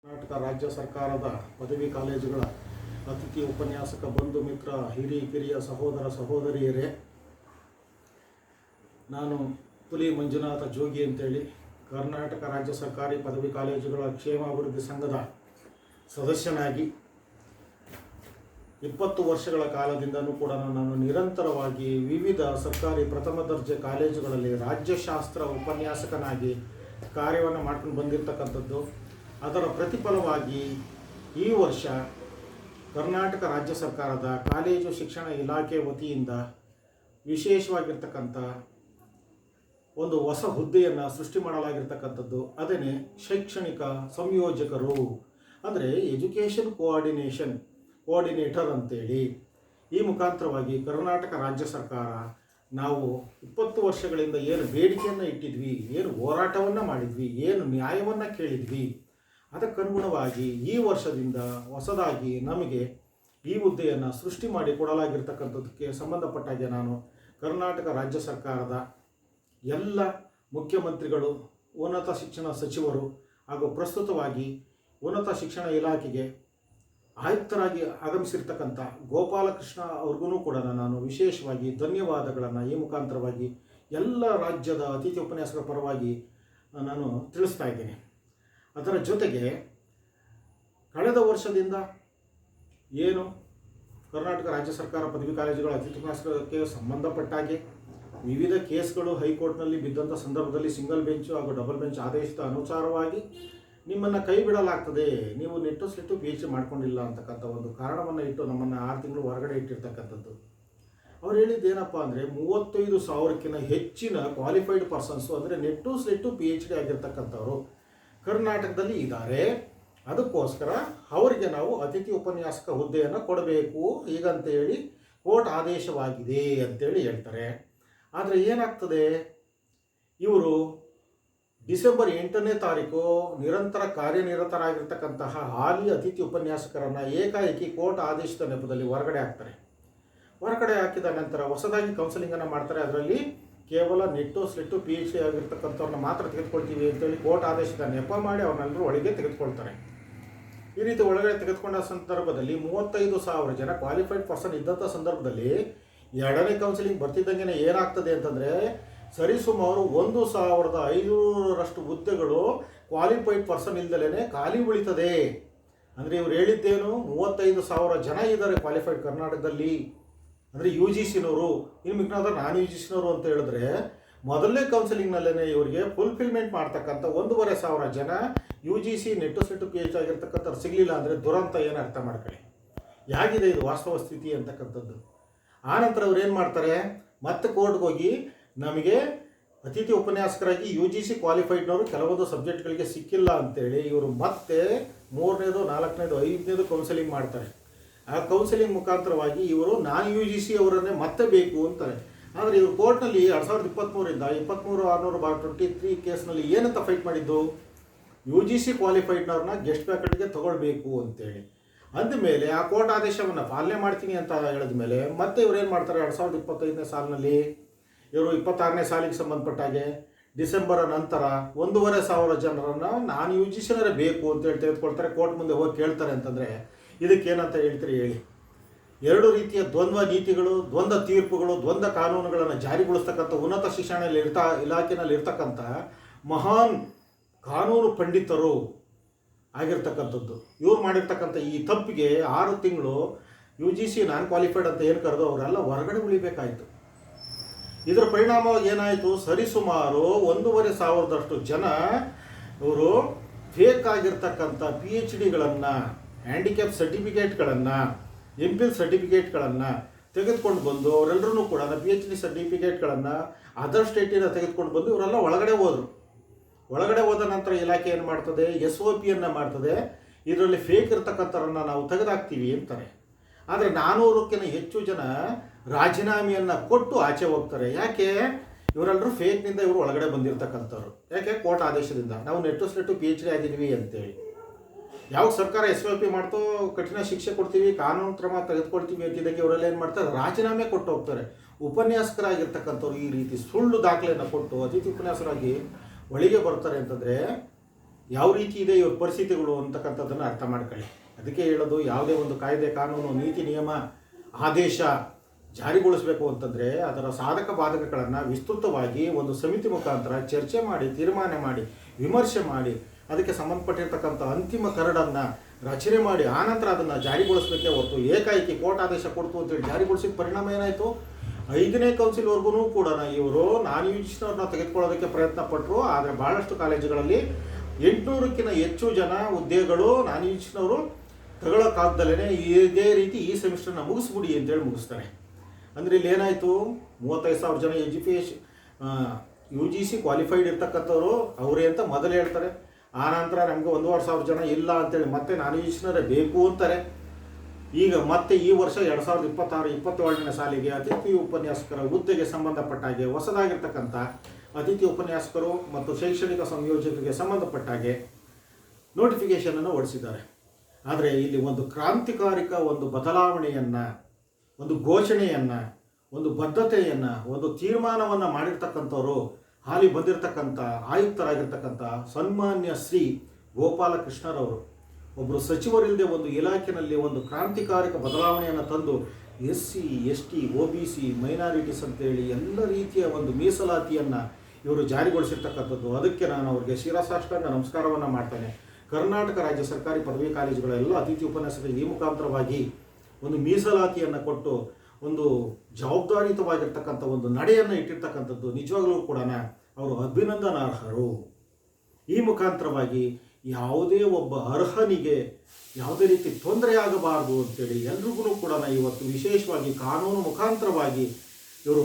ಕರ್ನಾಟಕ ರಾಜ್ಯ ಸರ್ಕಾರದ ಪದವಿ ಕಾಲೇಜುಗಳ ಅತಿಥಿ ಉಪನ್ಯಾಸಕ ಬಂಧು ಮಿತ್ರ ಹಿರಿಯ ಸಹೋದರ ಸಹೋದರಿಯರೇ, ನಾನು ಪುಲಿ ಮಂಜುನಾಥ ಜೋಗಿ ಅಂತೇಳಿ ಕರ್ನಾಟಕ ರಾಜ್ಯ ಸರ್ಕಾರಿ ಪದವಿ ಕಾಲೇಜುಗಳ ಕ್ಷೇಮಾಭಿವೃದ್ಧಿ ಸಂಘದ ಸದಸ್ಯನಾಗಿ 20 ವರ್ಷಗಳ ಕಾಲದಿಂದಲೂ ಕೂಡ ನಾನು ನಿರಂತರವಾಗಿ ವಿವಿಧ ಸರ್ಕಾರಿ ಪ್ರಥಮ ದರ್ಜೆ ಕಾಲೇಜುಗಳಲ್ಲಿ ರಾಜ್ಯಶಾಸ್ತ್ರ ಉಪನ್ಯಾಸಕನಾಗಿ ಕಾರ್ಯವನ್ನು ಮಾಡ್ಕೊಂಡು ಬಂದಿರತಕ್ಕಂಥದ್ದು. ಅದರ ಪ್ರತಿಫಲವಾಗಿ ಈ ವರ್ಷ ಕರ್ನಾಟಕ ರಾಜ್ಯ ಸರ್ಕಾರದ ಕಾಲೇಜು ಶಿಕ್ಷಣ ಇಲಾಖೆ ವತಿಯಿಂದ ವಿಶೇಷವಾಗಿರ್ತಕ್ಕಂಥ ಒಂದು ಹೊಸ ಹುದ್ದೆಯನ್ನು ಸೃಷ್ಟಿ ಮಾಡಲಾಗಿರ್ತಕ್ಕಂಥದ್ದು. ಅದೇ ಶೈಕ್ಷಣಿಕ ಸಂಯೋಜಕರು, ಅಂದರೆ ಎಜುಕೇಷನ್ ಕೋಆರ್ಡಿನೇಟರ್ ಅಂತೇಳಿ. ಈ ಮುಖಾಂತರವಾಗಿ ಕರ್ನಾಟಕ ರಾಜ್ಯ ಸರ್ಕಾರ ನಾವು 20 ವರ್ಷಗಳಿಂದ ಏನು ಬೇಡಿಕೆಯನ್ನು ಇಟ್ಟಿದ್ವಿ, ಏನು ಹೋರಾಟವನ್ನು ಮಾಡಿದ್ವಿ, ಏನು ನ್ಯಾಯವನ್ನು ಕೇಳಿದ್ವಿ, ಅದಕ್ಕನುಗುಣವಾಗಿ ಈ ವರ್ಷದಿಂದ ಹೊಸದಾಗಿ ನಮಗೆ ಈ ಹುದ್ದೆಯನ್ನು ಸೃಷ್ಟಿ ಮಾಡಿ ಕೊಡಲಾಗಿರ್ತಕ್ಕಂಥದ್ದಕ್ಕೆ ಸಂಬಂಧಪಟ್ಟಾಗೆ ನಾನು ಕರ್ನಾಟಕ ರಾಜ್ಯ ಸರ್ಕಾರದ ಎಲ್ಲ ಮುಖ್ಯಮಂತ್ರಿಗಳು, ಉನ್ನತ ಶಿಕ್ಷಣ ಸಚಿವರು ಹಾಗೂ ಪ್ರಸ್ತುತವಾಗಿ ಉನ್ನತ ಶಿಕ್ಷಣ ಇಲಾಖೆಗೆ ಆಯುಕ್ತರಾಗಿ ಆಗಮಿಸಿರ್ತಕ್ಕಂಥ ಗೋಪಾಲಕೃಷ್ಣ ಅವ್ರಿಗೂ ಕೂಡ ನಾನು ವಿಶೇಷವಾಗಿ ಧನ್ಯವಾದಗಳನ್ನು ಈ ಮುಖಾಂತರವಾಗಿ ಎಲ್ಲ ರಾಜ್ಯದ ಅತಿಥಿ ಉಪನ್ಯಾಸಕರ ಪರವಾಗಿ ನಾನು ತಿಳಿಸ್ತಾ ಇದ್ದೇನೆ. ಅದರ ಜೊತೆಗೆ ಕಳೆದ ವರ್ಷದಿಂದ ಏನು ಕರ್ನಾಟಕ ರಾಜ್ಯ ಸರ್ಕಾರ ಪದವಿ ಕಾಲೇಜುಗಳ ಅತಿಥಿ ಉಪನ್ಯಾಸಕರಿಗೆ ಸಂಬಂಧಪಟ್ಟಾಗೆ ವಿವಿಧ ಕೇಸ್ಗಳು ಹೈಕೋರ್ಟ್ನಲ್ಲಿ ಬಿದ್ದಂಥ ಸಂದರ್ಭದಲ್ಲಿ ಸಿಂಗಲ್ ಬೆಂಚು ಹಾಗೂ ಡಬಲ್ ಬೆಂಚ್ ಆದೇಶದ ಅನುಸಾರವಾಗಿ ನಿಮ್ಮನ್ನು ಕೈ ಬಿಡಲಾಗ್ತದೆ, ನೀವು ನೆಟ್ಟು ಸ್ಲೆಟ್ಟು PhD ಮಾಡ್ಕೊಂಡಿಲ್ಲ ಅಂತಕ್ಕಂಥ ಒಂದು ಕಾರಣವನ್ನು ಇಟ್ಟು ನಮ್ಮನ್ನು 6 ತಿಂಗಳು ಹೊರಗಡೆ ಇಟ್ಟಿರ್ತಕ್ಕಂಥದ್ದು. ಅವ್ರು ಹೇಳಿದ್ದೇನಪ್ಪ ಅಂದರೆ 35,000ಕ್ಕಿಂತ ಹೆಚ್ಚಿನ ಕ್ವಾಲಿಫೈಡ್ ಪರ್ಸನ್ಸು, ಅಂದರೆ ನೆಟ್ಟು ಸ್ಲೆಟ್ಟು PhD ಆಗಿರ್ತಕ್ಕಂಥವ್ರು ಕರ್ನಾಟಕದಲ್ಲಿ ಇದ್ದಾರೆ. ಅದಕ್ಕೋಸ್ಕರ ಅವರಿಗೆ ನಾವು ಅತಿಥಿ ಉಪನ್ಯಾಸಕ ಹುದ್ದೆಯನ್ನು ಕೊಡಬೇಕು ಹೀಗಂತೇಳಿ ಕೋರ್ಟ್ ಆದೇಶವಾಗಿದೆ ಅಂತೇಳಿ ಹೇಳ್ತಾರೆ. ಆದರೆ ಏನಾಗ್ತದೆ, ಇವರು ಡಿಸೆಂಬರ್ 8ನೇ ತಾರೀಕು ನಿರಂತರ ಕಾರ್ಯನಿರತರಾಗಿರ್ತಕ್ಕಂತಹ ಹಾಲಿ ಅತಿಥಿ ಉಪನ್ಯಾಸಕರನ್ನು ಏಕಾಏಕಿ ಕೋರ್ಟ್ ಆದೇಶದ ನೆಪದಲ್ಲಿ ಹೊರಗಡೆ ಹಾಕ್ತಾರೆ. ಹೊರಗಡೆ ಹಾಕಿದ ನಂತರ ಹೊಸದಾಗಿ ಕೌನ್ಸಿಲಿಂಗನ್ನು ಮಾಡ್ತಾರೆ. ಅದರಲ್ಲಿ ಕೇವಲ ನೆಟ್ಟು ಸ್ಲೆಟ್ಟು PhD ಆಗಿರ್ತಕ್ಕಂಥವ್ರನ್ನ ಮಾತ್ರ ತೆಗೆದುಕೊಳ್ತೀವಿ ಅಂತೇಳಿ ಕೋರ್ಟ್ ಆದೇಶದ ನೆಪ ಮಾಡಿ ಅವ್ರನ್ನೆಲ್ಲರೂ ಒಳಗೆ ತೆಗೆದುಕೊಳ್ತಾರೆ. ಈ ರೀತಿ ಒಳಗಡೆ ತೆಗೆದುಕೊಂಡ ಸಂದರ್ಭದಲ್ಲಿ 35,000 ಜನ ಕ್ವಾಲಿಫೈಡ್ ಪರ್ಸನ್ ಇದ್ದಂಥ ಸಂದರ್ಭದಲ್ಲಿ 2ನೇ ಕೌನ್ಸಿಲಿಂಗ್ ಬರ್ತಿದ್ದಂಗೆ ಏನಾಗ್ತದೆ ಅಂತಂದರೆ ಸರಿಸುಮಾರು 1,500ರಷ್ಟು ಹುದ್ದೆಗಳು ಕ್ವಾಲಿಫೈಡ್ ಪರ್ಸನ್ ಇಲ್ದಲೇ ಖಾಲಿ ಉಳಿತದೆ. ಅಂದರೆ ಇವ್ರು ಹೇಳಿದ್ದೇನು, 35,000 ಜನ ಇದ್ದಾರೆ ಕ್ವಾಲಿಫೈಡ್ ಕರ್ನಾಟಕದಲ್ಲಿ, ಅಂದರೆ UGCನವರು. ಇನ್ನು ಮಿಕ್ಕಿನಾದ್ರೆ ನಾನ್ UGCನವರು ಅಂತ ಹೇಳಿದ್ರೆ ಮೊದಲನೇ ಕೌನ್ಸಿಲಿಂಗ್ನಲ್ಲೇ ಇವರಿಗೆ ಫುಲ್ಫಿಲ್ಮೆಂಟ್ ಮಾಡ್ತಕ್ಕಂಥ 1,500 ಜನ UGC ನೆಟ್ಟು ಸ್ಲೆಟ್ಟು PhD ಆಗಿರ್ತಕ್ಕಂಥವ್ರು ಸಿಗಲಿಲ್ಲ ಅಂದರೆ ದುರಂತ ಏನು ಅರ್ಥ ಮಾಡ್ಕೊಳ್ಳಿ. ಯಾಗಿದೆ ಇದು ವಾಸ್ತವ ಸ್ಥಿತಿ ಅಂತಕ್ಕಂಥದ್ದು. ಆನಂತರ ಅವ್ರು ಏನು ಮಾಡ್ತಾರೆ, ಮತ್ತೆ ಕೋರ್ಟ್ಗೆ ಹೋಗಿ ನಮಗೆ ಅತಿಥಿ ಉಪನ್ಯಾಸಕರಾಗಿ UGC ಕ್ವಾಲಿಫೈಡ್ನವರು ಕೆಲವೊಂದು ಸಬ್ಜೆಕ್ಟ್ಗಳಿಗೆ ಸಿಕ್ಕಿಲ್ಲ ಅಂತೇಳಿ ಇವರು ಮತ್ತೆ 3ನೇದು 4ನೇದು 5ನೇದು ಕೌನ್ಸಿಲಿಂಗ್ ಮಾಡ್ತಾರೆ. ಆ ಕೌನ್ಸಿಲಿಂಗ್ ಮುಖಾಂತರವಾಗಿ ಇವರು ನಾನ್ UGC ಅವರನ್ನೇ ಮತ್ತೆ ಬೇಕು ಅಂತಾರೆ. ಆದರೆ ಇವರು ಕೋರ್ಟ್ನಲ್ಲಿ 2023ರಿಂದ 23/6/23 ಕೇಸ್ನಲ್ಲಿ ಏನಂತ ಫೈಟ್ ಮಾಡಿದ್ದು, UGC ಕ್ವಾಲಿಫೈಡ್ನವ್ರನ್ನ ಗೆಸ್ಟ್ ಫ್ಯಾಕಲ್ಟಿಗೆ ತಗೊಳ್ಬೇಕು ಅಂತೇಳಿ. ಅಂದಮೇಲೆ ಆ ಕೋರ್ಟ್ ಆದೇಶವನ್ನು ಪಾಲನೆ ಮಾಡ್ತೀನಿ ಅಂತ ಹೇಳಿದ ಮೇಲೆ ಮತ್ತೆ ಇವ್ರು ಏನು ಮಾಡ್ತಾರೆ, 2025ನೇ ಸಾಲಿನಲ್ಲಿ ಇವರು 26ನೇ ಸಾಲಿಗೆ ಸಂಬಂಧಪಟ್ಟಾಗೆ ಡಿಸೆಂಬರ್ ನಂತರ 1,500 ಜನರನ್ನು ನಾನ್ UGCನವರೇ ಬೇಕು ಅಂತೇಳಿ ತೆಗೆದುಕೊಳ್ತಾರೆ. ಕೋರ್ಟ್ ಮುಂದೆ ಹೋಗಿ ಕೇಳ್ತಾರೆ ಅಂತಂದರೆ ಇದಕ್ಕೇನಂತ ಹೇಳ್ತೀರಿ ಹೇಳಿ. 2 ರೀತಿಯ ದ್ವಂದ್ವ ನೀತಿಗಳು, ದ್ವಂದ್ವ ತೀರ್ಪುಗಳು, ದ್ವಂದ್ವ ಕಾನೂನುಗಳನ್ನು ಜಾರಿಗೊಳಿಸ್ತಕ್ಕಂಥ ಉನ್ನತ ಶಿಕ್ಷಣ ಇಲಾಖೆಯಲ್ಲಿ ಇರ್ತಕ್ಕಂಥ ಮಹಾನ್ ಕಾನೂನು ಪಂಡಿತರು ಆಗಿರ್ತಕ್ಕಂಥದ್ದು. ಇವ್ರು ಮಾಡಿರ್ತಕ್ಕಂಥ ಈ ತಪ್ಪಿಗೆ 6 ತಿಂಗಳು UGC ನಾನ್ ಕ್ವಾಲಿಫೈಡ್ ಅಂತ ಏನು ಕರೆದು ಅವರೆಲ್ಲ ಹೊರಗಡೆ ಉಳಿಬೇಕಾಯಿತು. ಇದರ ಪರಿಣಾಮವಾಗಿ ಏನಾಯಿತು, ಸರಿಸುಮಾರು 1,500ರಷ್ಟು ಜನ ಇವರು ಫೇಕ್ ಆಗಿರ್ತಕ್ಕಂಥ PhDಗಳನ್ನು, ಹ್ಯಾಂಡಿಕ್ಯಾಪ್ ಸರ್ಟಿಫಿಕೇಟ್ಗಳನ್ನು, MPhil ಸರ್ಟಿಫಿಕೇಟ್ಗಳನ್ನು ತೆಗೆದುಕೊಂಡು ಬಂದು ಅವರೆಲ್ಲರೂ ಕೂಡ PhD ಸರ್ಟಿಫಿಕೇಟ್ಗಳನ್ನು ಅದರ್ ಸ್ಟೇಟಿನ ತೆಗೆದುಕೊಂಡು ಬಂದು ಇವರೆಲ್ಲ ಒಳಗಡೆ ಹೋದರು. ಒಳಗಡೆ ಹೋದ ನಂತರ ಇಲಾಖೆ ಏನು ಮಾಡ್ತದೆ, SOPಯನ್ನು ಮಾಡ್ತದೆ, ಇದರಲ್ಲಿ ಫೇಕ್ ಇರ್ತಕ್ಕಂಥವ್ರನ್ನ ನಾವು ತೆಗೆದಾಕ್ತೀವಿ ಅಂತಾರೆ. ಆದರೆ 400ಕ್ಕಿಂತ ಹೆಚ್ಚು ಜನ ರಾಜೀನಾಮೆಯನ್ನು ಕೊಟ್ಟು ಆಚೆ ಹೋಗ್ತಾರೆ. ಯಾಕೆ, ಇವರೆಲ್ಲರೂ ಫೇಕ್ನಿಂದ ಇವರು ಒಳಗಡೆ ಬಂದಿರತಕ್ಕಂಥವ್ರು. ಯಾಕೆ, ಕೋರ್ಟ್ ಆದೇಶದಿಂದ ನಾವು ನೆಟ್ಟು ಸ್ಲೆಟ್ಟು PhD ಆಗಿದ್ದೀವಿ ಅಂತೇಳಿ. ಯಾವಾಗ ಸರ್ಕಾರ SOP ಮಾಡ್ತೋ ಕಠಿಣ ಶಿಕ್ಷೆ ಕೊಡ್ತೀವಿ, ಕಾನೂನು ಕ್ರಮ ತೆಗೆದುಕೊಳ್ತೀವಿ ಅಂತಿದ್ದಕ್ಕೆ ಇವರೆಲ್ಲ ಏನು ಮಾಡ್ತಾರೆ, ರಾಜೀನಾಮೆ ಕೊಟ್ಟು ಹೋಗ್ತಾರೆ. ಉಪನ್ಯಾಸಕರಾಗಿರ್ತಕ್ಕಂಥವ್ರು ಈ ರೀತಿ ಸುಳ್ಳು ದಾಖಲೆಯನ್ನು ಕೊಟ್ಟು ಅತಿಥಿ ಉಪನ್ಯಾಸಕರಾಗಿ ಒಳಗೆ ಬರ್ತಾರೆ ಅಂತಂದರೆ ಯಾವ ರೀತಿ ಇದೆ ಇವ್ರ ಪರಿಸ್ಥಿತಿಗಳು ಅಂತಕ್ಕಂಥದ್ದನ್ನು ಅರ್ಥ ಮಾಡ್ಕೊಳ್ಳಿ. ಅದಕ್ಕೆ ಹೇಳೋದು, ಯಾವುದೇ ಒಂದು ಕಾಯ್ದೆ, ಕಾನೂನು, ನೀತಿ, ನಿಯಮ, ಆದೇಶ ಜಾರಿಗೊಳಿಸಬೇಕು ಅಂತಂದರೆ ಅದರ ಸಾಧಕ ಬಾಧಕಗಳನ್ನು ವಿಸ್ತೃತವಾಗಿ ಒಂದು ಸಮಿತಿ ಮುಖಾಂತರ ಚರ್ಚೆ ಮಾಡಿ, ತೀರ್ಮಾನ ಮಾಡಿ, ವಿಮರ್ಶೆ ಮಾಡಿ, ಅದಕ್ಕೆ ಸಂಬಂಧಪಟ್ಟಿರ್ತಕ್ಕಂಥ ಅಂತಿಮ ಕರಡನ್ನು ರಚನೆ ಮಾಡಿ ಆನಂತರ ಅದನ್ನು ಜಾರಿಗೊಳಿಸಬೇಕೇ ಹೊರತು ಏಕಾಏಕಿ ಕೋರ್ಟ್ ಆದೇಶ ಕೊಡ್ತು ಅಂತೇಳಿ ಜಾರಿಗೊಳಿಸಿದ ಪರಿಣಾಮ ಏನಾಯಿತು, 5ನೇ ಕೌನ್ಸಿಲ್ವರೆಗೂ ಕೂಡ ಇವರು ನಾನ್ ಯುಜಿಸಿನವ್ರನ್ನ ತೆಗೆದುಕೊಳ್ಳೋದಕ್ಕೆ ಪ್ರಯತ್ನ ಪಟ್ಟರು. ಆದರೆ ಭಾಳಷ್ಟು ಕಾಲೇಜುಗಳಲ್ಲಿ 800ಕ್ಕಿಂತ ಹೆಚ್ಚು ಜನ ಹುದ್ದೆಗಳು ನಾನ್ ಯುಜಿಸಿನವರು ತಗೊಳ್ಳೋಕ್ಕಾಗ್ದಲೇ ಇದೇ ರೀತಿ ಈ ಸೆಮಿಸ್ಟರ್ನ ಮುಗಿಸ್ಬಿಡಿ ಅಂತೇಳಿ ಮುಗಿಸ್ತಾರೆ. ಅಂದರೆ ಇಲ್ಲಿ ಏನಾಯಿತು, 35,000 ಜನ UGC ಕ್ವಾಲಿಫೈಡ್ ಇರ್ತಕ್ಕಂಥವ್ರು ಅವರೇ ಅಂತ ಮೊದಲು ಹೇಳ್ತಾರೆ. ಆನಂತರ ನಮಗೆ 1,500 ಜನ ಇಲ್ಲ ಅಂತೇಳಿ ಮತ್ತೆ ನಾನ್ ಯುಜಿಸಿನವರೇ ಬೇಕು ಅಂತಾರೆ. ಈಗ ಮತ್ತೆ ಈ ವರ್ಷ 2026-27ನೇ ಸಾಲಿಗೆ ಅತಿಥಿ ಉಪನ್ಯಾಸಕರ ಹುದ್ದೆಗೆ ಸಂಬಂಧಪಟ್ಟ ಹಾಗೆ ಹೊಸದಾಗಿರ್ತಕ್ಕಂಥ ಅತಿಥಿ ಉಪನ್ಯಾಸಕರು ಮತ್ತು ಶೈಕ್ಷಣಿಕ ಸಂಯೋಜಕರಿಗೆ ಸಂಬಂಧಪಟ್ಟ ಹಾಗೆ ನೋಟಿಫಿಕೇಷನನ್ನು ಹೊರಡಿಸಿದ್ದಾರೆ. ಆದರೆ ಇಲ್ಲಿ ಒಂದು ಕ್ರಾಂತಿಕಾರಿಕ ಒಂದು ಬದಲಾವಣೆಯನ್ನು, ಒಂದು ಘೋಷಣೆಯನ್ನು, ಒಂದು ಬದ್ಧತೆಯನ್ನು, ಒಂದು ತೀರ್ಮಾನವನ್ನು ಮಾಡಿರ್ತಕ್ಕಂಥವ್ರು ಹಾಲಿ ಬಂದಿರತಕ್ಕಂಥ ಆಯುಕ್ತರಾಗಿರ್ತಕ್ಕಂಥ ಸನ್ಮಾನ್ಯ ಶ್ರೀ ಗೋಪಾಲಕೃಷ್ಣರವರು. ಒಬ್ಬರು ಸಚಿವರಿಲ್ಲದೆ ಒಂದು ಇಲಾಖೆಯಲ್ಲಿ ಒಂದು ಕ್ರಾಂತಿಕಾರಿಕ ಬದಲಾವಣೆಯನ್ನು ತಂದು SC, ST, OBC, ಮೈನಾರಿಟೀಸ್ ಅಂತೇಳಿ ಎಲ್ಲ ರೀತಿಯ ಒಂದು ಮೀಸಲಾತಿಯನ್ನು ಇವರು ಜಾರಿಗೊಳಿಸಿರ್ತಕ್ಕಂಥದ್ದು. ಅದಕ್ಕೆ ನಾನು ಅವರಿಗೆ ಶಿರಸಾಷ್ಟಾಂಗ ನಮಸ್ಕಾರವನ್ನು ಮಾಡ್ತೇನೆ. ಕರ್ನಾಟಕ ರಾಜ್ಯ ಸರ್ಕಾರಿ ಪದವಿ ಕಾಲೇಜುಗಳ ಎಲ್ಲ ಅತಿಥಿ ಉಪನ್ಯಾಸಕರಿಗೆ ಈ ಮುಖಾಂತರವಾಗಿ ಒಂದು ಮೀಸಲಾತಿಯನ್ನು ಕೊಟ್ಟು ಒಂದು ಜವಾಬ್ದಾರಿಯುತವಾಗಿರ್ತಕ್ಕಂಥ ಒಂದು ನಡೆಯನ್ನು ಇಟ್ಟಿರ್ತಕ್ಕಂಥದ್ದು ನಿಜವಾಗಲೂ ಕೂಡ ಅವರು ಅಭಿನಂದನಾರ್ಹರು. ಈ ಮುಖಾಂತರವಾಗಿ ಯಾವುದೇ ಒಬ್ಬ ಅರ್ಹನಿಗೆ ಯಾವುದೇ ರೀತಿ ತೊಂದರೆ ಆಗಬಾರದು ಅಂತೇಳಿ ಎಲ್ರಿಗೂ ಕೂಡ ಇವತ್ತು ವಿಶೇಷವಾಗಿ ಕಾನೂನು ಮುಖಾಂತರವಾಗಿ ಇವರು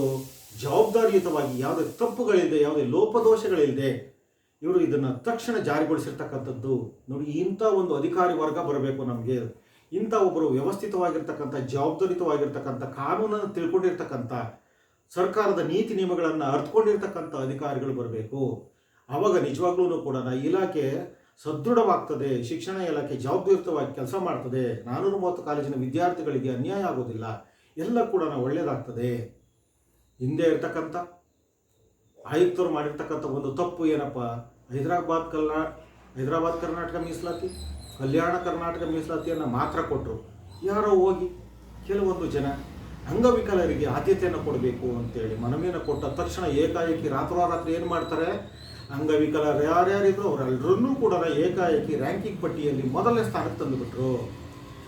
ಜವಾಬ್ದಾರಿಯುತವಾಗಿ ಯಾವುದೇ ತಪ್ಪುಗಳಿಲ್ಲದೆ, ಯಾವುದೇ ಲೋಪದೋಷಗಳಿಲ್ಲದೆ ಇವರು ಇದನ್ನು ತಕ್ಷಣ ಜಾರಿಗೊಳಿಸಿರ್ತಕ್ಕಂಥದ್ದು. ನೋಡಿ, ಇಂಥ ಒಂದು ಅಧಿಕಾರಿ ವರ್ಗ ಬರಬೇಕು ನಮಗೆ. ಇಂಥ ಒಬ್ಬರು ವ್ಯವಸ್ಥಿತವಾಗಿರ್ತಕ್ಕಂಥ, ಜವಾಬ್ದಾರಿಯುತವಾಗಿರ್ತಕ್ಕಂಥ, ಕಾನೂನನ್ನು ತಿಳ್ಕೊಂಡಿರ್ತಕ್ಕಂಥ, ಸರ್ಕಾರದ ನೀತಿ ನಿಯಮಗಳನ್ನು ಅರ್ಥಕೊಂಡಿರ್ತಕ್ಕಂಥ ಅಧಿಕಾರಿಗಳು ಬರಬೇಕು. ಆವಾಗ ನಿಜವಾಗ್ಲೂ ಕೂಡ ಇಲಾಖೆ ಸದೃಢವಾಗ್ತದೆ, ಶಿಕ್ಷಣ ಇಲಾಖೆ ಜವಾಬ್ದಾರಿಯುತವಾಗಿ ಕೆಲಸ ಮಾಡ್ತದೆ, 430 ಕಾಲೇಜಿನ ವಿದ್ಯಾರ್ಥಿಗಳಿಗೆ ಅನ್ಯಾಯ ಆಗೋದಿಲ್ಲ, ಎಲ್ಲ ಕೂಡ ಒಳ್ಳೆಯದಾಗ್ತದೆ. ಹಿಂದೆ ಇರ್ತಕ್ಕಂಥ ಆಯುಕ್ತರು ಮಾಡಿರ್ತಕ್ಕಂಥ ಒಂದು ತಪ್ಪು ಏನಪ್ಪ, ಹೈದರಾಬಾದ್ ಕರ್ನಾಟಕ ಮೀಸಲಾತಿ, ಕಲ್ಯಾಣ ಕರ್ನಾಟಕ ಮೀಸಲಾತಿಯನ್ನು ಮಾತ್ರ ಕೊಟ್ಟರು. ಯಾರೋ ಹೋಗಿ ಕೆಲವೊಂದು ಜನ ಅಂಗವಿಕಲರಿಗೆ ಆದ್ಯತೆಯನ್ನು ಕೊಡಬೇಕು ಅಂತೇಳಿ ಮನವಿಯನ್ನು ಕೊಟ್ಟ ತಕ್ಷಣ ಏಕಾಏಕಿ ರಾತ್ರೋರಾತ್ರಿ ಏನು ಮಾಡ್ತಾರೆ, ಅಂಗವಿಕಲರು ಯಾರ್ಯಾರಿದ್ರು ಅವರೆಲ್ಲರನ್ನೂ ಕೂಡ ಏಕಾಏಕಿ ರ್ಯಾಂಕಿಂಗ್ ಪಟ್ಟಿಯಲ್ಲಿ ಮೊದಲನೇ ಸ್ಥಾನಕ್ಕೆ ತಂದುಬಿಟ್ರು.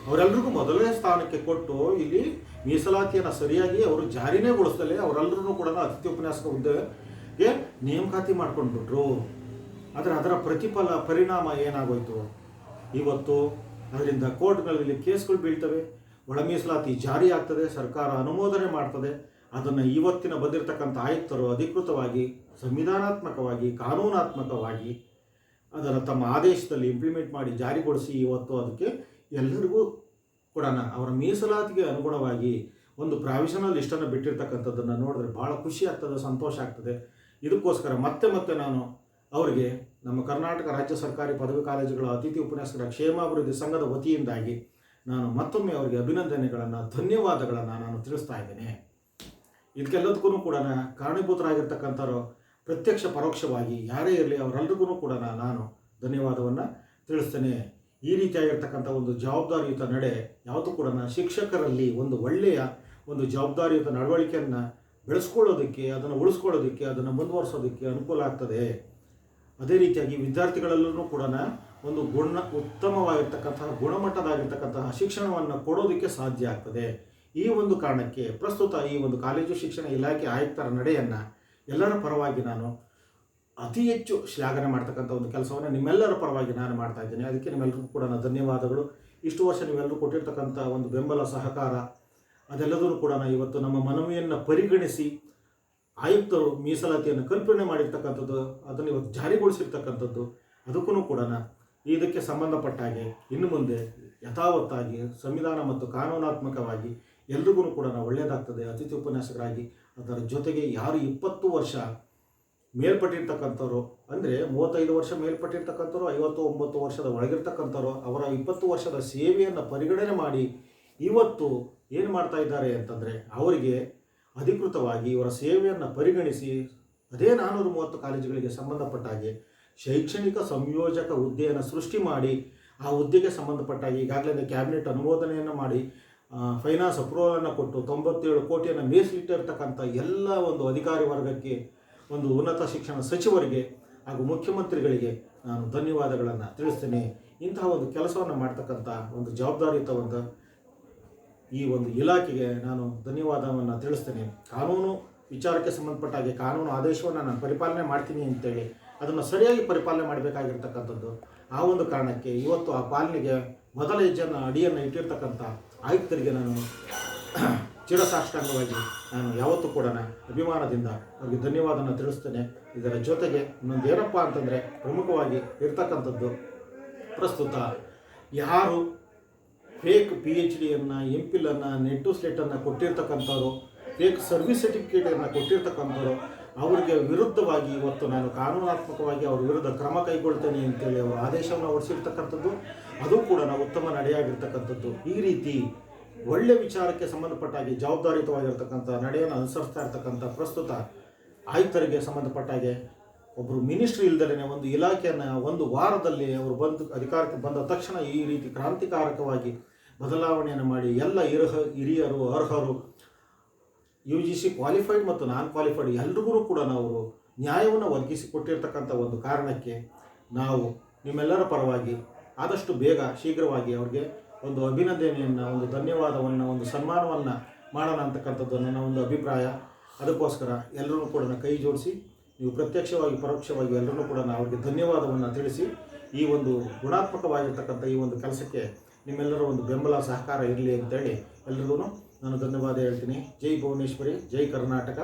ಅವರೆಲ್ಲರಿಗೂ ಮೊದಲನೇ ಸ್ಥಾನಕ್ಕೆ ಕೊಟ್ಟು ಇಲ್ಲಿ ಮೀಸಲಾತಿಯನ್ನು ಸರಿಯಾಗಿ ಅವರು ಜಾರಿನೇ ಗೊಳಿಸದಲ್ಲೇ ಅವರೆಲ್ಲರೂ ಕೂಡ ಅತಿಥಿ ಉಪನ್ಯಾಸಕ ಹುದ್ದೆಗೆ ನೇಮಕಾತಿ ಮಾಡ್ಕೊಂಡ್ಬಿಟ್ರು. ಆದರೆ ಅದರ ಪರಿಣಾಮ ಏನಾಗೋಯ್ತು, ಇವತ್ತು ಅದರಿಂದ ಕೋರ್ಟ್ಗಳಲ್ಲಿ ಕೇಸ್ಗಳು ಬೀಳ್ತವೆ, ಒಳ ಮೀಸಲಾತಿ ಜಾರಿ ಆಗ್ತದೆ, ಸರ್ಕಾರ ಅನುಮೋದನೆ ಮಾಡ್ತದೆ. ಅದನ್ನು ಇವತ್ತಿನ ಬಂದಿರತಕ್ಕಂಥ ಆಯುಕ್ತರು ಅಧಿಕೃತವಾಗಿ, ಸಂವಿಧಾನಾತ್ಮಕವಾಗಿ, ಕಾನೂನಾತ್ಮಕವಾಗಿ ಅದನ್ನು ತಮ್ಮ ಆದೇಶದಲ್ಲಿ ಇಂಪ್ಲಿಮೆಂಟ್ ಮಾಡಿ ಜಾರಿಗೊಳಿಸಿ ಇವತ್ತು ಅದಕ್ಕೆ ಎಲ್ಲರಿಗೂ ಕೂಡ ಅವರ ಮೀಸಲಾತಿಗೆ ಅನುಗುಣವಾಗಿ ಒಂದು ಪ್ರಾವಿಷನಲ್ ಲಿಸ್ಟನ್ನು ಬಿಟ್ಟಿರ್ತಕ್ಕಂಥದ್ದನ್ನು ನೋಡಿದ್ರೆ ಭಾಳ ಖುಷಿ ಆಗ್ತದೆ, ಸಂತೋಷ ಆಗ್ತದೆ. ಇದಕ್ಕೋಸ್ಕರ ಮತ್ತೆ ನಾನು ಅವರಿಗೆ ನಮ್ಮ ಕರ್ನಾಟಕ ರಾಜ್ಯ ಸರ್ಕಾರಿ ಪದವಿ ಕಾಲೇಜುಗಳ ಅತಿಥಿ ಉಪನ್ಯಾಸಕರ ಕ್ಷೇಮಾಭಿವೃದ್ಧಿ ಸಂಘದ ವತಿಯಿಂದಾಗಿ ನಾನು ಮತ್ತೊಮ್ಮೆ ಅವರಿಗೆ ಅಭಿನಂದನೆಗಳನ್ನು, ಧನ್ಯವಾದಗಳನ್ನು ನಾನು ತಿಳಿಸ್ತಾ ಇದ್ದೇನೆ. ಇದಕ್ಕೆಲ್ಲದಕ್ಕೂ ಕೂಡ ಕಾರಣೀಭೂತರಾಗಿರ್ತಕ್ಕಂಥವ್ರು ಪ್ರತ್ಯಕ್ಷ ಪರೋಕ್ಷವಾಗಿ ಯಾರೇ ಇರಲಿ ಅವರೆಲ್ಲರಿಗೂ ಕೂಡ ನಾನು ಧನ್ಯವಾದವನ್ನು ತಿಳಿಸ್ತೇನೆ. ಈ ರೀತಿಯಾಗಿರ್ತಕ್ಕಂಥ ಒಂದು ಜವಾಬ್ದಾರಿಯುತ ನಡೆ ಯಾವುದು ಕೂಡ ಶಿಕ್ಷಕರಲ್ಲಿ ಒಂದು ಒಳ್ಳೆಯ ಒಂದು ಜವಾಬ್ದಾರಿಯುತ ನಡವಳಿಕೆಯನ್ನು ಬೆಳೆಸ್ಕೊಳ್ಳೋದಕ್ಕೆ, ಅದನ್ನು ಉಳಿಸ್ಕೊಳ್ಳೋದಕ್ಕೆ, ಅದನ್ನು ಮುಂದುವರಿಸೋದಕ್ಕೆ ಅನುಕೂಲ ಆಗ್ತದೆ. ಅದೇ ರೀತಿಯಾಗಿ ವಿದ್ಯಾರ್ಥಿಗಳಲ್ಲೂ ಕೂಡ ಒಂದು ಉತ್ತಮವಾಗಿರ್ತಕ್ಕಂತಹ ಗುಣಮಟ್ಟದಾಗಿರ್ತಕ್ಕಂತಹ ಶಿಕ್ಷಣವನ್ನು ಕೊಡೋದಕ್ಕೆ ಸಾಧ್ಯ ಆಗ್ತದೆ. ಈ ಒಂದು ಕಾರಣಕ್ಕೆ ಪ್ರಸ್ತುತ ಈ ಒಂದು ಕಾಲೇಜು ಶಿಕ್ಷಣ ಇಲಾಖೆ ಆಯುಕ್ತರ ನಡೆಯನ್ನು ಎಲ್ಲರ ಪರವಾಗಿ ನಾನು ಅತಿ ಹೆಚ್ಚು ಶ್ಲಾಘನೆ ಮಾಡ್ತಕ್ಕಂಥ ಒಂದು ಕೆಲಸವನ್ನು ನಿಮ್ಮೆಲ್ಲರ ಪರವಾಗಿ ನಾನು ಮಾಡ್ತಾ ಇದ್ದೇನೆ. ಅದಕ್ಕೆ ನಿಮ್ಮೆಲ್ಲರಿಗೂ ಕೂಡ ಧನ್ಯವಾದಗಳು. ಇಷ್ಟು ವರ್ಷ ನೀವೆಲ್ಲರೂ ಕೊಟ್ಟಿರ್ತಕ್ಕಂಥ ಒಂದು ಬೆಂಬಲ, ಸಹಕಾರ ಅದೆಲ್ಲದೂ ಕೂಡ ಇವತ್ತು ನಮ್ಮ ಮನವಿಯನ್ನು ಪರಿಗಣಿಸಿ ಆಯುಕ್ತರು ಮೀಸಲಾತಿಯನ್ನು ಕಲ್ಪನೆ ಮಾಡಿರ್ತಕ್ಕಂಥದ್ದು, ಅದನ್ನು ಇವತ್ತು ಜಾರಿಗೊಳಿಸಿರ್ತಕ್ಕಂಥದ್ದು, ಅದಕ್ಕೂ ಕೂಡ ಇದಕ್ಕೆ ಸಂಬಂಧಪಟ್ಟ ಹಾಗೆ ಇನ್ನು ಮುಂದೆ ಯಥಾವತ್ತಾಗಿ ಸಂವಿಧಾನ ಮತ್ತು ಕಾನೂನಾತ್ಮಕವಾಗಿ ಎಲ್ರಿಗೂ ಕೂಡ ಒಳ್ಳೆಯದಾಗ್ತದೆ. ಅತಿಥಿ ಉಪನ್ಯಾಸಕರಾಗಿ ಅದರ ಜೊತೆಗೆ ಯಾರು 20 ವರ್ಷ ಮೇಲ್ಪಟ್ಟಿರ್ತಕ್ಕಂಥವ್ರು, ಅಂದರೆ 35 ವರ್ಷ ಮೇಲ್ಪಟ್ಟಿರ್ತಕ್ಕಂಥವ್ರು, 59 ವರ್ಷದ ಒಳಗಿರ್ತಕ್ಕಂಥವ್ರು, ಅವರ 20 ವರ್ಷದ ಸೇವೆಯನ್ನು ಪರಿಗಣನೆ ಮಾಡಿ ಇವತ್ತು ಏನು ಮಾಡ್ತಾ ಇದ್ದಾರೆ ಅಂತಂದರೆ ಅವರಿಗೆ ಅಧಿಕೃತವಾಗಿ ಇವರ ಸೇವೆಯನ್ನು ಪರಿಗಣಿಸಿ ಅದೇ 430 ಕಾಲೇಜುಗಳಿಗೆ ಸಂಬಂಧಪಟ್ಟ ಹಾಗೆ ಶೈಕ್ಷಣಿಕ ಸಂಯೋಜಕ ಹುದ್ದೆಯನ್ನು ಸೃಷ್ಟಿ ಮಾಡಿ ಆ ಹುದ್ದೆಗೆ ಸಂಬಂಧಪಟ್ಟಾಗಿ ಈಗಾಗಲೇ ಕ್ಯಾಬಿನೆಟ್ ಅನುಮೋದನೆಯನ್ನು ಮಾಡಿ ಫೈನಾನ್ಸ್ ಅಪ್ರೂವಲನ್ನು ಕೊಟ್ಟು 97 ಕೋಟಿಯನ್ನು ಮೀಸಲಿಟ್ಟಿರ್ತಕ್ಕಂಥ ಎಲ್ಲ ಒಂದು ಅಧಿಕಾರಿ ವರ್ಗಕ್ಕೆ, ಒಂದು ಉನ್ನತ ಶಿಕ್ಷಣ ಸಚಿವರಿಗೆ ಹಾಗೂ ಮುಖ್ಯಮಂತ್ರಿಗಳಿಗೆ ನಾನು ಧನ್ಯವಾದಗಳನ್ನು ತಿಳಿಸ್ತೇನೆ. ಇಂತಹ ಒಂದು ಕೆಲಸವನ್ನು ಮಾಡ್ತಕ್ಕಂಥ ಒಂದು ಜವಾಬ್ದಾರಿಯುತವಾದ ಈ ಒಂದು ಇಲಾಖೆಗೆ ನಾನು ಧನ್ಯವಾದವನ್ನು ತಿಳಿಸ್ತೇನೆ. ಕಾನೂನು ವಿಚಾರಕ್ಕೆ ಸಂಬಂಧಪಟ್ಟ ಹಾಗೆ ಕಾನೂನು ಆದೇಶವನ್ನು ನಾನು ಪರಿಪಾಲನೆ ಮಾಡ್ತೀನಿ ಅಂತೇಳಿ ಅದನ್ನು ಸರಿಯಾಗಿ ಪರಿಪಾಲನೆ ಮಾಡಬೇಕಾಗಿರ್ತಕ್ಕಂಥದ್ದು. ಆ ಒಂದು ಕಾರಣಕ್ಕೆ ಇವತ್ತು ಆ ಪಾಲನೆಗೆ ಮೊದಲ ಅಡಿಯನ್ನು ಇಟ್ಟಿರ್ತಕ್ಕಂಥ ಆಯುಕ್ತರಿಗೆ ನಾನು ಚಿರಸಾಷ್ಟಾಂಗವಾಗಿ ನಾನು ಯಾವತ್ತೂ ಕೂಡ ಅಭಿಮಾನದಿಂದ ಅವರಿಗೆ ಧನ್ಯವಾದನ ತಿಳಿಸ್ತೇನೆ. ಇದರ ಜೊತೆಗೆ ಇನ್ನೊಂದು ಏನಪ್ಪ ಅಂತಂದರೆ ಪ್ರಮುಖವಾಗಿ ಇರ್ತಕ್ಕಂಥದ್ದು, ಪ್ರಸ್ತುತ ಯಾರು ಫೇಕ್ PhDಯನ್ನು, MPhil ನೆಟ್ಟು ಸ್ಲೇಟನ್ನು ಕೊಟ್ಟಿರ್ತಕ್ಕಂಥವ್ರು, ಫೇಕ್ ಸರ್ವಿಸ್ ಸರ್ಟಿಫಿಕೇಟನ್ನು ಕೊಟ್ಟಿರ್ತಕ್ಕಂಥವ್ರು, ಅವರಿಗೆ ವಿರುದ್ಧವಾಗಿ ಇವತ್ತು ನಾನು ಕಾನೂನಾತ್ಮಕವಾಗಿ ಅವ್ರ ವಿರುದ್ಧ ಕ್ರಮ ಕೈಗೊಳ್ತೇನೆ ಅಂತೇಳಿ ಅವರು ಆದೇಶವನ್ನು ಹೊರಡಿಸಿರ್ತಕ್ಕಂಥದ್ದು. ಅದು ಕೂಡ ಉತ್ತಮ ನಡೆಯಾಗಿರ್ತಕ್ಕಂಥದ್ದು. ಈ ರೀತಿ ಒಳ್ಳೆ ವಿಚಾರಕ್ಕೆ ಸಂಬಂಧಪಟ್ಟಾಗಿ ಜವಾಬ್ದಾರಿಯುತವಾಗಿರ್ತಕ್ಕಂಥ ನಡೆಯನ್ನು ಅನುಸರಿಸ್ತಾ ಇರ್ತಕ್ಕಂಥ ಪ್ರಸ್ತುತ ಆಯುಕ್ತರಿಗೆ ಸಂಬಂಧಪಟ್ಟಾಗೆ ಒಬ್ಬರು ಮಿನಿಸ್ಟ್ರಿ ಇಲ್ದಲೇ ಒಂದು ಇಲಾಖೆಯನ್ನು ಒಂದು ವಾರದಲ್ಲಿ ಅವರು ಅಧಿಕಾರಕ್ಕೆ ಬಂದ ತಕ್ಷಣ ಈ ರೀತಿ ಕ್ರಾಂತಿಕಾರಕವಾಗಿ ಬದಲಾವಣೆಯನ್ನು ಮಾಡಿ ಎಲ್ಲ ಹಿರಿಯರು, ಅರ್ಹರು, UGC ಕ್ವಾಲಿಫೈಡ್ ಮತ್ತು ನಾನ್ ಕ್ವಾಲಿಫೈಡ್ ಎಲ್ರಿಗೂ ಕೂಡ ನಾವು ನ್ಯಾಯವನ್ನು ಒದಗಿಸಿಕೊಟ್ಟಿರ್ತಕ್ಕಂಥ ಒಂದು ಕಾರಣಕ್ಕೆ ನಾವು ನಿಮ್ಮೆಲ್ಲರ ಪರವಾಗಿ ಆದಷ್ಟು ಬೇಗ ಶೀಘ್ರವಾಗಿ ಅವ್ರಿಗೆ ಒಂದು ಅಭಿನಂದನೆಯನ್ನು, ಒಂದು ಧನ್ಯವಾದವನ್ನು, ಒಂದು ಸನ್ಮಾನವನ್ನು ಮಾಡೋಣ ಅಂತಕ್ಕಂಥದ್ದು ನನ್ನ ಒಂದು ಅಭಿಪ್ರಾಯ. ಅದಕ್ಕೋಸ್ಕರ ಎಲ್ಲರೂ ಕೂಡ ಕೈ ಜೋಡಿಸಿ ನೀವು ಪ್ರತ್ಯಕ್ಷವಾಗಿ ಪರೋಕ್ಷವಾಗಿ ಎಲ್ಲರೂ ಕೂಡ ಅವ್ರಿಗೆ ಧನ್ಯವಾದವನ್ನು ತಿಳಿಸಿ ಈ ಒಂದು ಗುಣಾತ್ಮಕವಾಗಿರ್ತಕ್ಕಂಥ ಈ ಒಂದು ಕೆಲಸಕ್ಕೆ ನಿಮ್ಮೆಲ್ಲರ ಒಂದು ಬೆಂಬಲ ಸಹಕಾರ ಇರಲಿ ಅಂತೇಳಿ ಎಲ್ರಿಗೂ ನಾನು ಧನ್ಯವಾದ ಹೇಳ್ತೀನಿ. ಜೈ ಭುವನೇಶ್ವರಿ, ಜೈ ಕರ್ನಾಟಕ.